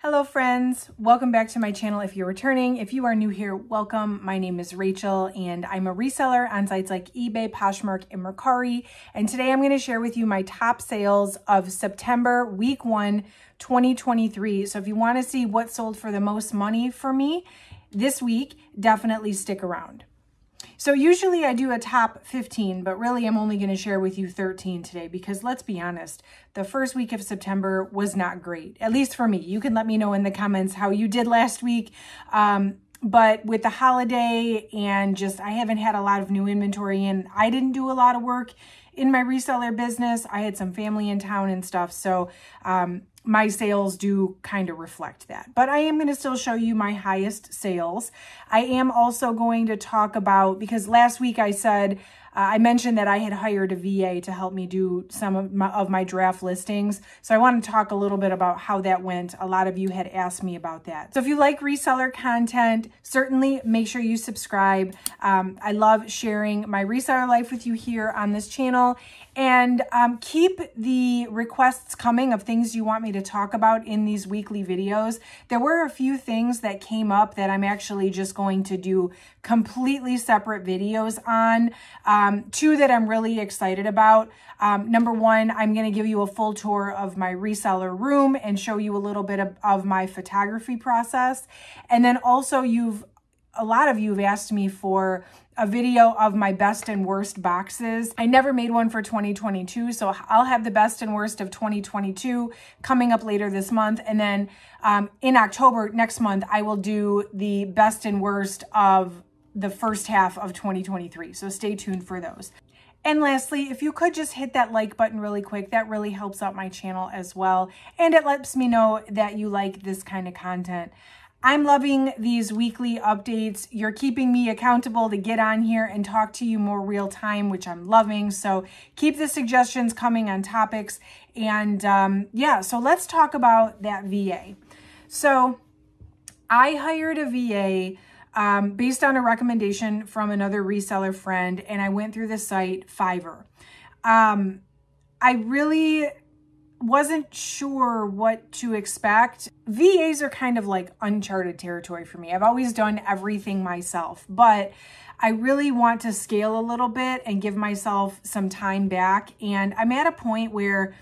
Hello friends, welcome back to my channel if you're returning. If you are new here, welcome. My name is Rachel and I'm a reseller on sites like eBay, Poshmark, and Mercari. And today I'm going to share with you my top sales of September week 1, 2023. So if you want to see what sold for the most money for me this week, definitely stick around. So usually I do a top 15, but really I'm only going to share with you 13 today because let's be honest, the first week of September was not great, at least for me. You can let me know in the comments how you did last week. But with the holiday and just, I haven't had a lot of new inventory and I didn't do a lot of work in my reseller business. I had some family in town and stuff. So, my sales do kind of reflect that, but I am going to still show you my highest sales. I am also going to talk about, because last week I said, I mentioned that I had hired a VA to help me do some of my draft listings. So I want to talk a little bit about how that went. A lot of you had asked me about that. So if you like reseller content, certainly make sure you subscribe. I love sharing my reseller life with you here on this channel. And keep the requests coming of things you want me to talk about in these weekly videos. There were a few things that came up that I'm actually just going to do completely separate videos on. Two that I'm really excited about. Number one, I'm going to give you a full tour of my reseller room and show you a little bit of my photography process. And then also a lot of you have asked me for a video of my best and worst boxes. I never made one for 2022, so I'll have the best and worst of 2022 coming up later this month. And then in October next month, I will do the best and worst of the first half of 2023. So stay tuned for those. And lastly, if you could just hit that like button really quick, that really helps out my channel as well. And it lets me know that you like this kind of content. I'm loving these weekly updates. You're keeping me accountable to get on here and talk to you more real time, which I'm loving. So keep the suggestions coming on topics. And yeah, so let's talk about that VA. So I hired a VA based on a recommendation from another reseller friend, and I went through the site Fiverr. I really wasn't sure what to expect. VAs are kind of like uncharted territory for me. I've always done everything myself, but I really want to scale a little bit and give myself some time back. And I'm at a point where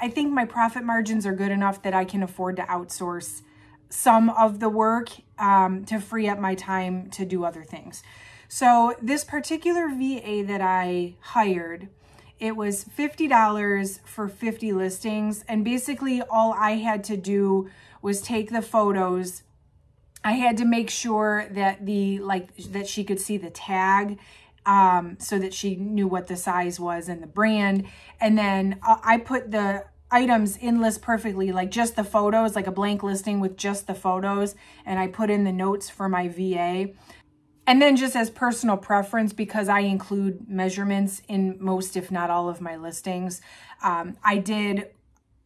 I think my profit margins are good enough that I can afford to outsource some of the work to free up my time to do other things. So this particular VA that I hired, it was $50 for 50 listings. And basically all I had to do was take the photos. I had to make sure that that she could see the tag so that she knew what the size was and the brand. And then I put the items in list perfectly, like just the photos, like a blank listing with just the photos. And I put in the notes for my VA. And then just as personal preference, because I include measurements in most, if not all of my listings, I did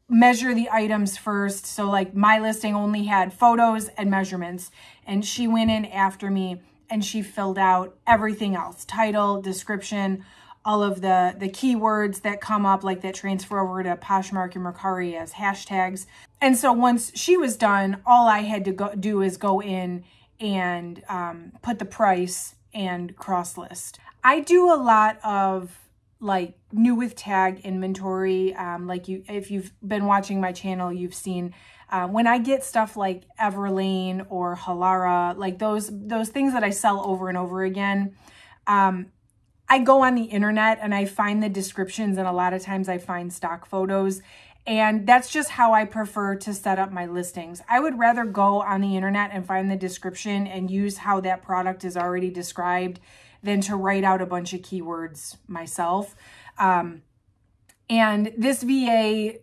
measure the items first. So like my listing only had photos and measurements, and she went in after me and she filled out everything else, title, description, all of the keywords that come up, like that transfer over to Poshmark and Mercari as hashtags. And so once she was done, all I had to do is go in and put the price and cross list. I do a lot of like new with tag inventory. If you've been watching my channel, you've seen when I get stuff like Everlane or Hel Lima, like those things that I sell over and over again. I go on the internet and I find the descriptions, and a lot of times I find stock photos. And that's just how I prefer to set up my listings. I would rather go on the internet and find the description and use how that product is already described than to write out a bunch of keywords myself. And this VA,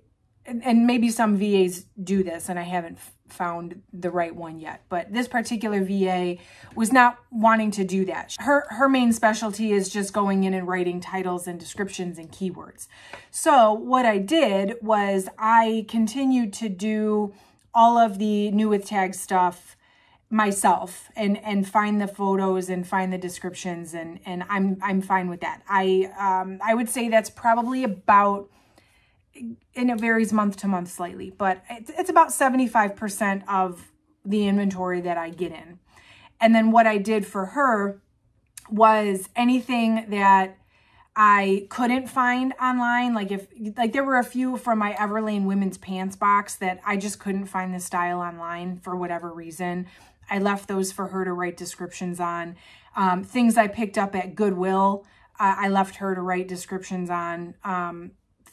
and maybe some VAs do this, and I haven't found the right one yet, but this particular VA was not wanting to do that. Her main specialty is just going in and writing titles and descriptions and keywords. So what I did was I continued to do all of the new with tag stuff myself and find the photos and find the descriptions, and I'm fine with that. I would say that's probably about and it varies month to month slightly, but it's about 75% of the inventory that I get in. And then what I did for her was anything that I couldn't find online. Like there were a few from my Everlane women's pants box that I just couldn't find the style online for whatever reason. I left those for her to write descriptions on. Things I picked up at Goodwill, I left her to write descriptions on.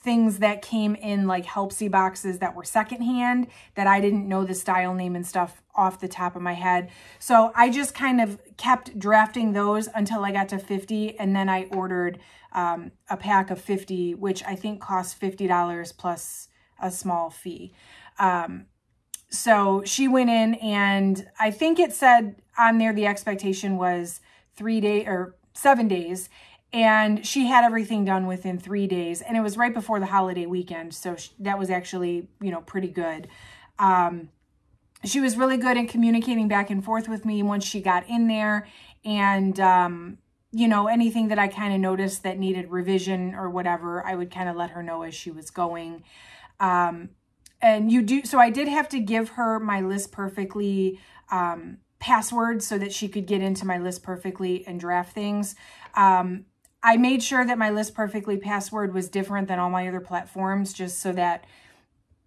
Things that came in like Helpsy boxes that were secondhand that I didn't know the style name and stuff off the top of my head. So I just kind of kept drafting those until I got to 50. And then I ordered a pack of 50, which I think cost $50 plus a small fee. So she went in, and I think it said on there the expectation was 3 days or 7 days. And she had everything done within 3 days. And it was right before the holiday weekend. So that was actually, you know, pretty good. She was really good in communicating back and forth with me once she got in there. And, you know, anything that I kind of noticed that needed revision or whatever, I would kind of let her know as she was going. So I did have to give her my List Perfectly password so that she could get into my List Perfectly and draft things. I made sure that my List Perfectly password was different than all my other platforms, just so that,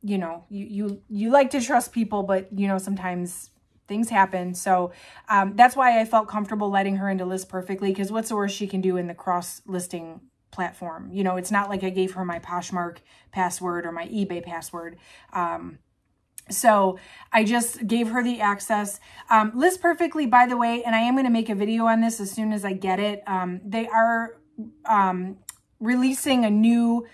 you know, you like to trust people, but, you know, sometimes things happen. So that's why I felt comfortable letting her into List Perfectly, because what's the worst she can do in the cross-listing platform? You know, it's not like I gave her my Poshmark password or my eBay password. So I just gave her the access. List Perfectly, by the way, and I am going to make a video on this as soon as I get it. They are releasing a new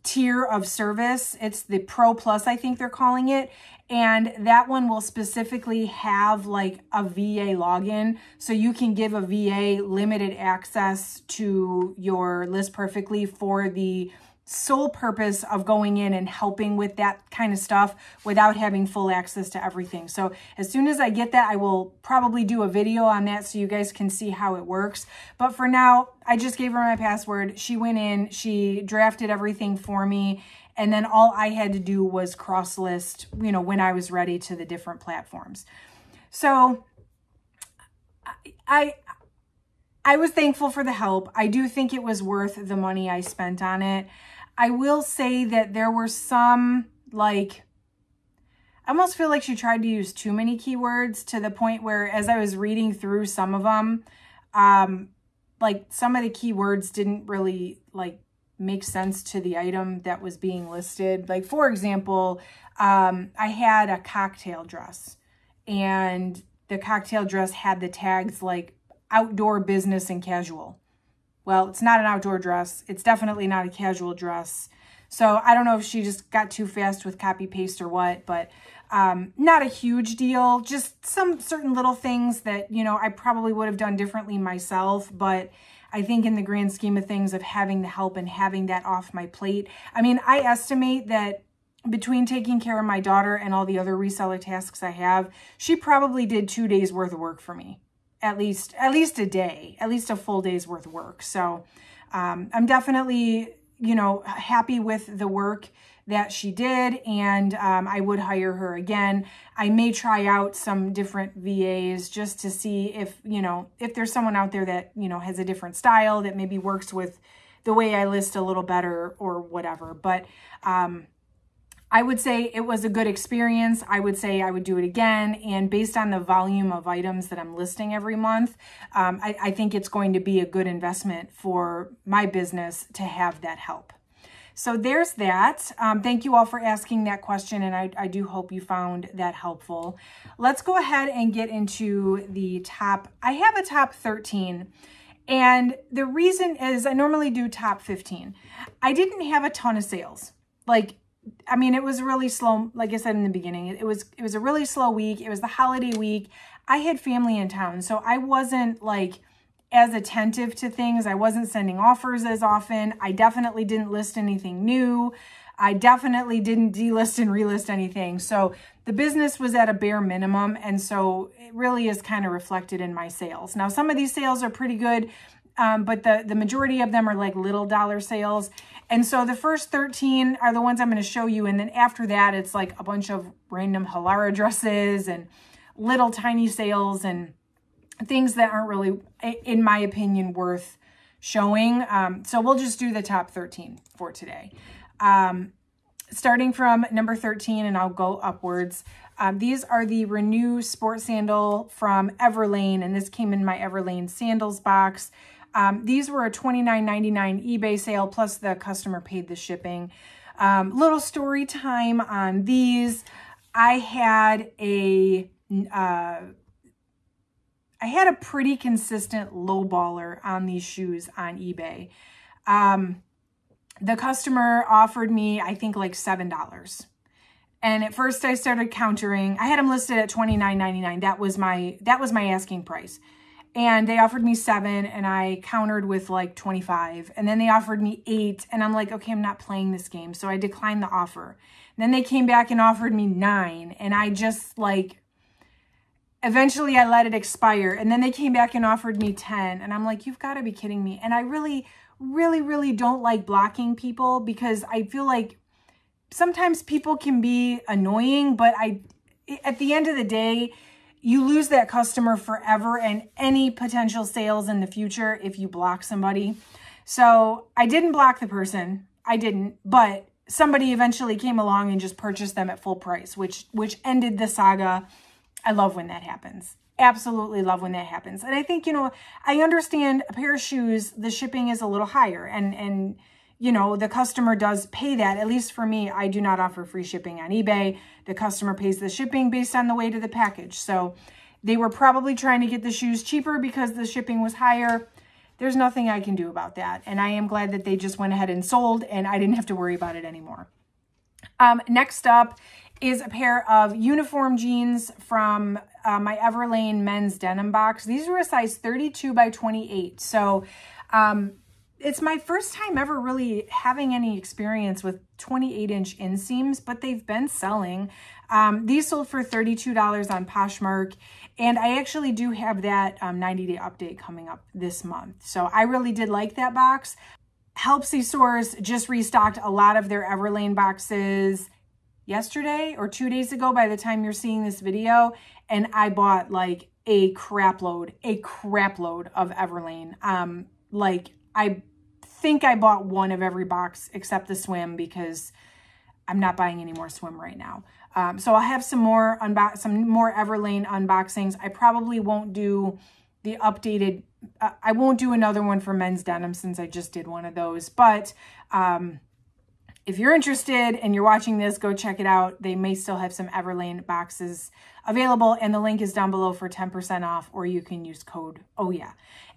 tier of service. It's the Pro Plus, I think they're calling it. And that one will specifically have like a VA login. So you can give a VA limited access to your List Perfectly for the sole purpose of going in and helping with that kind of stuff without having full access to everything. So as soon as I get that, I will probably do a video on that so you guys can see how it works. But for now, I just gave her my password. She went in, she drafted everything for me, and then all I had to do was cross-list, you know, when I was ready to the different platforms. So I was thankful for the help. I do think it was worth the money I spent on it. I will say that there were some, like, I almost feel like she tried to use too many keywords, to the point where as I was reading through some of them, like some of the keywords didn't really like make sense to the item that was being listed. Like, for example, I had a cocktail dress, and the cocktail dress had the tags like outdoor, business, and casual. Well, it's not an outdoor dress. It's definitely not a casual dress. So I don't know if she just got too fast with copy paste or what, but not a huge deal. Just some certain little things that, you know, I probably would have done differently myself, but I think in the grand scheme of things of having the help and having that off my plate, I mean, I estimate that between taking care of my daughter and all the other reseller tasks I have, she probably did 2 days worth of work for me. At least a day, at least a full day's worth of work. So I'm definitely, you know, happy with the work that she did, and I would hire her again. I may try out some different VAs just to see if, you know, if there's someone out there that, you know, has a different style that maybe works with the way I list a little better or whatever. But I would say it was a good experience. I would say I would do it again. And based on the volume of items that I'm listing every month, I think it's going to be a good investment for my business to have that help. So there's that. Thank you all for asking that question, and I do hope you found that helpful. Let's go ahead and get into the top. I have a top 13. And the reason is I normally do top 15. I didn't have a ton of sales. Like, I mean, it was really slow. Like I said in the beginning, it was a really slow week. It was the holiday week. I had family in town, so I wasn't like as attentive to things. I wasn't sending offers as often. I definitely didn't list anything new. I definitely didn't delist and relist anything. So the business was at a bare minimum, and so it really is kind of reflected in my sales. Now, some of these sales are pretty good, but the majority of them are like little dollar sales. And so the first 13 are the ones I'm going to show you. And then after that, it's like a bunch of random Halara dresses and little tiny sales and things that aren't really, in my opinion, worth showing. So we'll just do the top 13 for today. Starting from number 13, and I'll go upwards. These are the Renew Sport Sandal from Everlane, and this came in my Everlane Sandals box. These were a $29.99 eBay sale, plus the customer paid the shipping. Little story time on these. I had a pretty consistent low baller on these shoes on eBay. The customer offered me, I think, like $7. And at first I started countering. I had them listed at $29.99. That was my asking price. And they offered me $7, and I countered with like $25. And then they offered me $8, and I'm like, okay, I'm not playing this game. So I declined the offer. And then they came back and offered me $9, and I just like, eventually I let it expire. And then they came back and offered me $10, and I'm like, you've got to be kidding me. And I really don't like blocking people, because I feel like sometimes people can be annoying, but at the end of the day, you lose that customer forever and any potential sales in the future if you block somebody. So I didn't block the person. I didn't, but somebody eventually came along and just purchased them at full price, which ended the saga. I love when that happens. Absolutely love when that happens. And I think, you know, I understand a pair of shoes, the shipping is a little higher, and you know, the customer does pay that. At least for me, I do not offer free shipping on eBay. The customer pays the shipping based on the weight of the package. So they were probably trying to get the shoes cheaper because the shipping was higher. There's nothing I can do about that. And I am glad that they just went ahead and sold, and I didn't have to worry about it anymore. Next up is a pair of uniform jeans from my Everlane men's denim box. These were a size 32 by 28. So it's my first time ever really having any experience with 28-inch inseams, but they've been selling. These sold for $32 on Poshmark, and I actually do have that 90-day update coming up this month. So I really did like that box. Helpsy Stores just restocked a lot of their Everlane boxes yesterday or 2 days ago by the time you're seeing this video, and I bought like a crap load of Everlane. Like I think I bought one of every box except the swim, because I'm not buying any more swim right now. So I'll have some more Everlane unboxings. I probably won't do the updated, I won't do another one for men's denim since I just did one of those. But if you're interested and you're watching this, go check it out. They may still have some Everlane boxes available, and the link is down below for 10% off, or you can use code OHYEAH.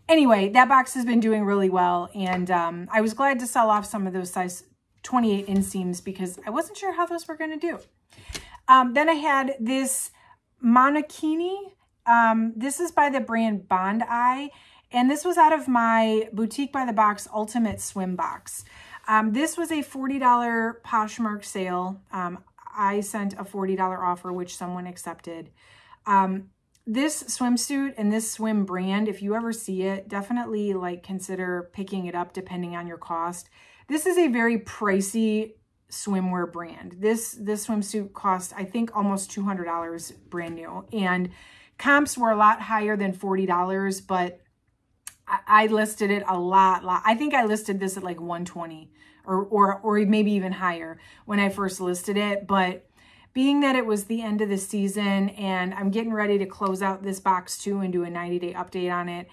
Anyway, that box has been doing really well, and I was glad to sell off some of those size 28 inseams because I wasn't sure how those were going to do. Then I had this Monini. This is by the brand Bond Eye, and this was out of my Boutique by the Box Ultimate Swim Box. This was a $40 Poshmark sale. I sent a $40 offer, which someone accepted. This swimsuit and this swim brand, if you ever see it, definitely like consider picking it up depending on your cost. This is a very pricey swimwear brand. This swimsuit cost, I think, almost $200 brand new. And comps were a lot higher than $40, but I listed it a lot. I think I listed this at like $120 or maybe even higher when I first listed it. But being that it was the end of the season and I'm getting ready to close out this box too and do a 90-day update on it,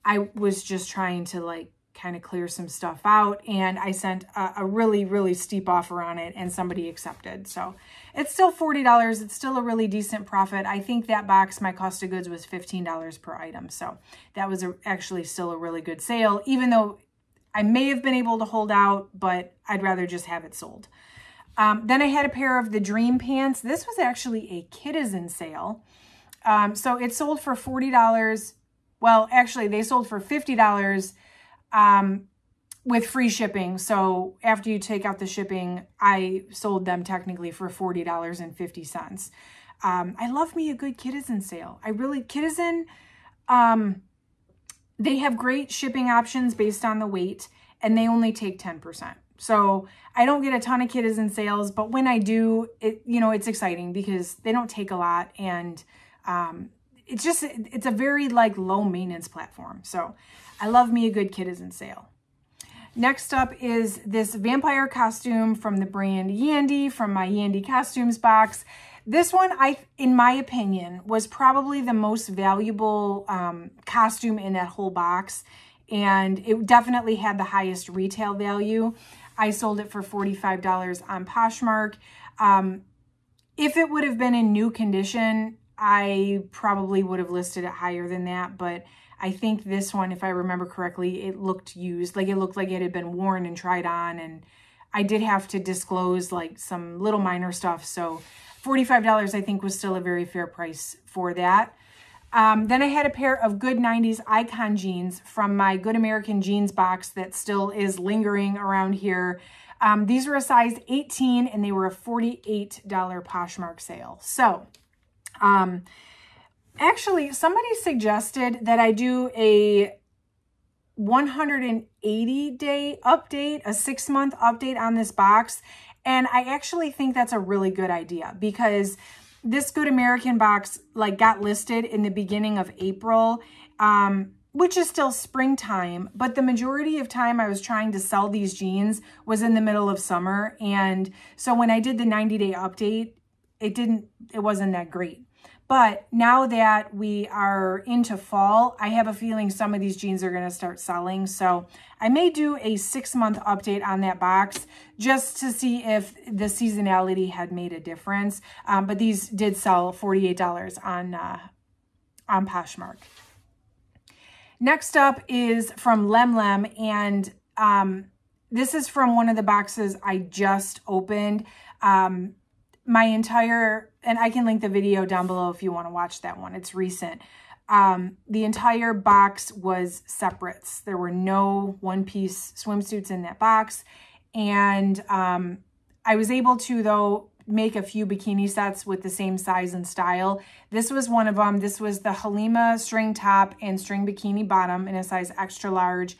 I was just trying to like kind of clear some stuff out, and I sent a really steep offer on it and somebody accepted. So it's still $40. It's still a really decent profit. I think that box, my cost of goods was $15 per item. So that was actually still a really good sale, even though I may have been able to hold out, but I'd rather just have it sold. Then I had a pair of the Dream pants. This was actually a Kitizen sale. So it sold for $40. Well, actually they sold for $50 with free shipping. So after you take out the shipping, I sold them technically for $40.50. I love me a good Kitizen sale. Kitizen, they have great shipping options based on the weight, and they only take 10%. So I don't get a ton of kiddies in sales, but when I do, it's exciting because they don't take a lot, and it's a very like low maintenance platform. So I love me a good kiddies in sale. Next up is this vampire costume from the brand Yandy, from my Yandy Costumes box. This one, in my opinion, was probably the most valuable costume in that whole box. And it definitely had the highest retail value. I sold it for $45 on Poshmark. If it would have been in new condition, I probably would have listed it higher than that. But I think this one, if I remember correctly, it looked used. Like, it looked like it had been worn and tried on. And I did have to disclose like some little minor stuff. So $45, I think, was still a very fair price for that. Then I had a pair of good 90s icon jeans from my Good American Jeans box that still is lingering around here. These were a size 18 and they were a $48 Poshmark sale. So, actually somebody suggested that I do a 180-day update, a 6-month update on this box. And I actually think that's a really good idea because this Good American box like got listed in the beginning of April, which is still springtime, but the majority of time I was trying to sell these jeans was in the middle of summer. And so when I did the 90-day update, it wasn't that great. But now that we are into fall, I have a feeling some of these jeans are going to start selling. So I may do a 6-month update on that box just to see if the seasonality had made a difference. But these did sell $48 on Poshmark. Next up is from Lem, and this is from one of the boxes I just opened. And I can link the video down below if you want to watch that one. It's recent. The entire box was separates. There were no one-piece swimsuits in that box. And I was able to, though, make a few bikini sets with the same size and style. This was one of them. This was the Hel Lima string top and string bikini bottom in a size extra large.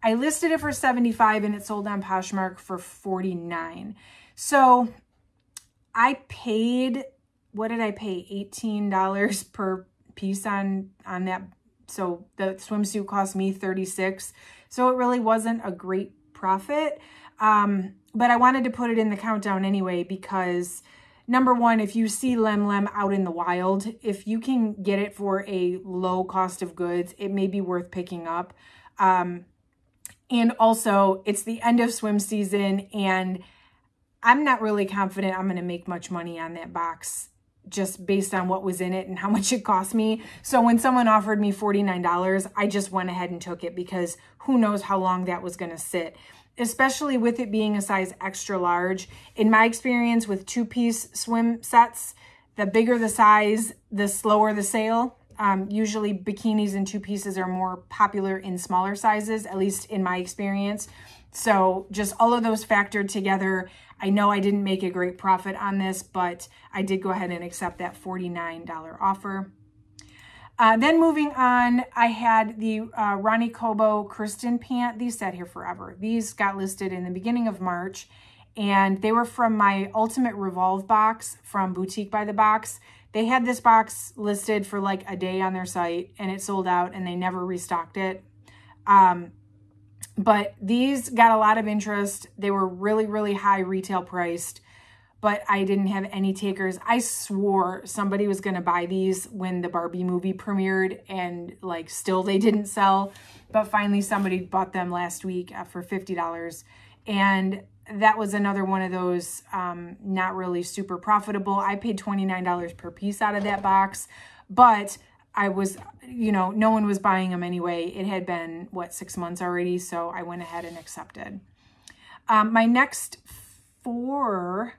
I listed it for $75 and it sold on Poshmark for $49. So I paid, what did I pay? $18 per piece on that. So the swimsuit cost me $36. So it really wasn't a great profit. But I wanted to put it in the countdown anyway, because number one, if you see Lem out in the wild, if you can get it for a low cost of goods, it may be worth picking up. And also it's the end of swim season, and I'm not really confident I'm going to make much money on that box just based on what was in it and how much it cost me. So when someone offered me $49, I just went ahead and took it because who knows how long that was going to sit, especially with it being a size extra large. In my experience with 2-piece swim sets, the bigger the size, the slower the sale. Usually bikinis and 2 pieces are more popular in smaller sizes, at least in my experience. So just all of those factored together, I know I didn't make a great profit on this, but I did go ahead and accept that $49 offer. Then moving on, I had the Ronnie Cobo Kristen pant. These sat here forever. These got listed in the beginning of March, and they were from my Ultimate Revolve box from Boutique by the Box. They had this box listed for like a day on their site, and it sold out, and they never restocked it. But these got a lot of interest. They were really, really high retail priced, but I didn't have any takers. I swore somebody was going to buy these when the Barbie movie premiered, and like still they didn't sell. But finally somebody bought them last week for $50. And that was another one of those not really super profitable. I paid $29 per piece out of that box, but I was, no one was buying them anyway. It had been, what, 6 months already, so I went ahead and accepted. My next 3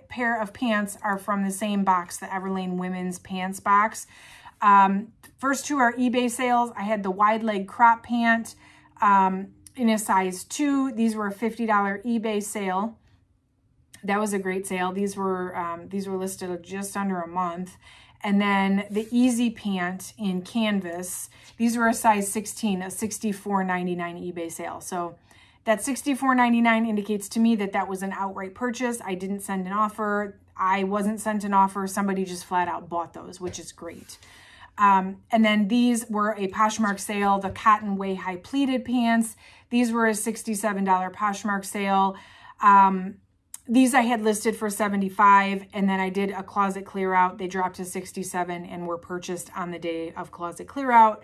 pair of pants are from the same box, the Everlane Women's Pants box. First 2 are eBay sales. I had the wide leg crop pant in a size 2. These were a $50 eBay sale. That was a great sale. These were listed just under a month. And then the Easy Pant in canvas, these were a size 16, a $64.99 eBay sale. So that $64.99 indicates to me that that was an outright purchase. I didn't send an offer. I wasn't sent an offer. Somebody just flat out bought those, which is great. And then these were a Poshmark sale, the cotton way high pleated pants. These were a $67 Poshmark sale. These I had listed for $75, and then I did a closet clear out. They dropped to $67 and were purchased on the day of closet clear out.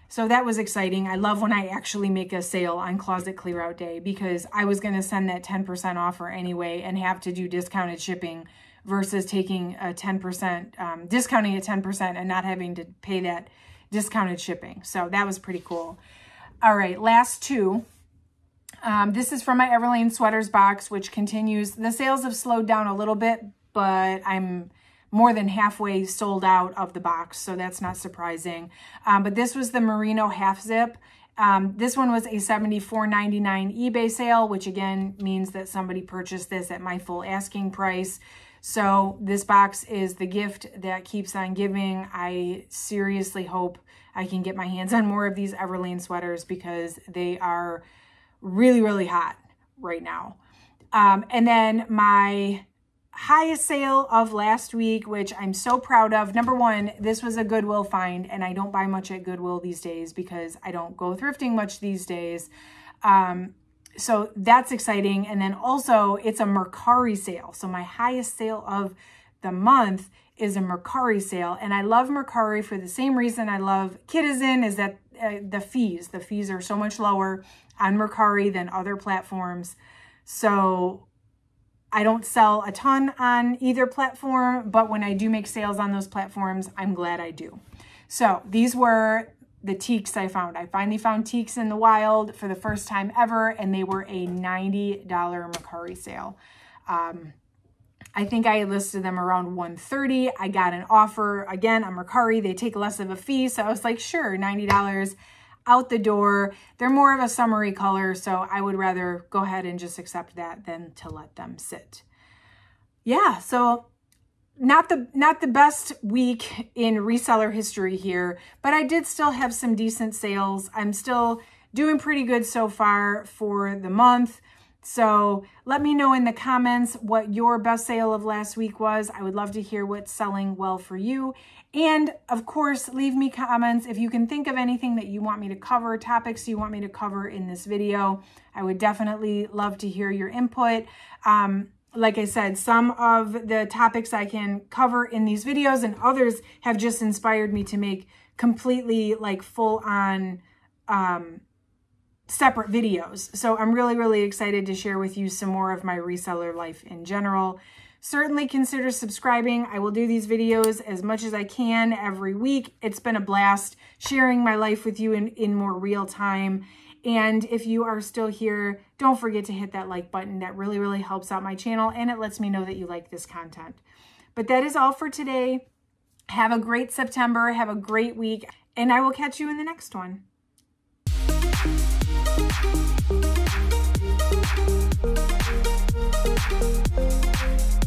So that was exciting. I love when I actually make a sale on closet clear out day, because I was going to send that 10% offer anyway and have to do discounted shipping versus taking a 10%, discounting at 10% and not having to pay that discounted shipping. So that was pretty cool. All right, last two. This is from my Everlane sweaters box, which continues. The sales have slowed down a little bit, but I'm more than halfway sold out of the box, so that's not surprising. But this was the merino half zip. This one was a $74.99 eBay sale, which again means that somebody purchased this at my full asking price. So this box is the gift that keeps on giving. I seriously hope I can get my hands on more of these Everlane sweaters, because they are really, really hot right now. And then my highest sale of last week, which I'm so proud of. Number one, this was a Goodwill find, and I don't buy much at Goodwill these days because I don't go thrifting much these days. So that's exciting. And then also it's a Mercari sale. So my highest sale of the month is a Mercari sale. And I love Mercari for the same reason I love Citizen, is that the fees are so much lower on Mercari than other platforms. So I don't sell a ton on either platform, but when I do make sales on those platforms, I'm glad I do. So these were the teaks I found. I finally found teaks in the wild for the first time ever, and they were a $90 Mercari sale. I think I listed them around $130. I got an offer, again, on Mercari. They take less of a fee, so I was like, sure, $90 out the door. They're more of a summery color, so I would rather go ahead and just accept that than to let them sit. Yeah, so not the best week in reseller history here, but I did still have some decent sales. I'm still doing pretty good so far for the month. So let me know in the comments what your best sale of last week was. I would love to hear what's selling well for you. And of course, leave me comments if you can think of anything that you want me to cover, topics you want me to cover in this video. I would definitely love to hear your input. Like I said, some of the topics I can cover in these videos and others have just inspired me to make completely like full on separate videos. So I'm really, really excited to share with you some more of my reseller life in general. Certainly consider subscribing. I will do these videos as much as I can every week. It's been a blast sharing my life with you in more real time. And if you are still here, don't forget to hit that like button. That really, really helps out my channel, and it lets me know that you like this content. But that is all for today. Have a great September. Have a great week, and I will catch you in the next one. Thank you.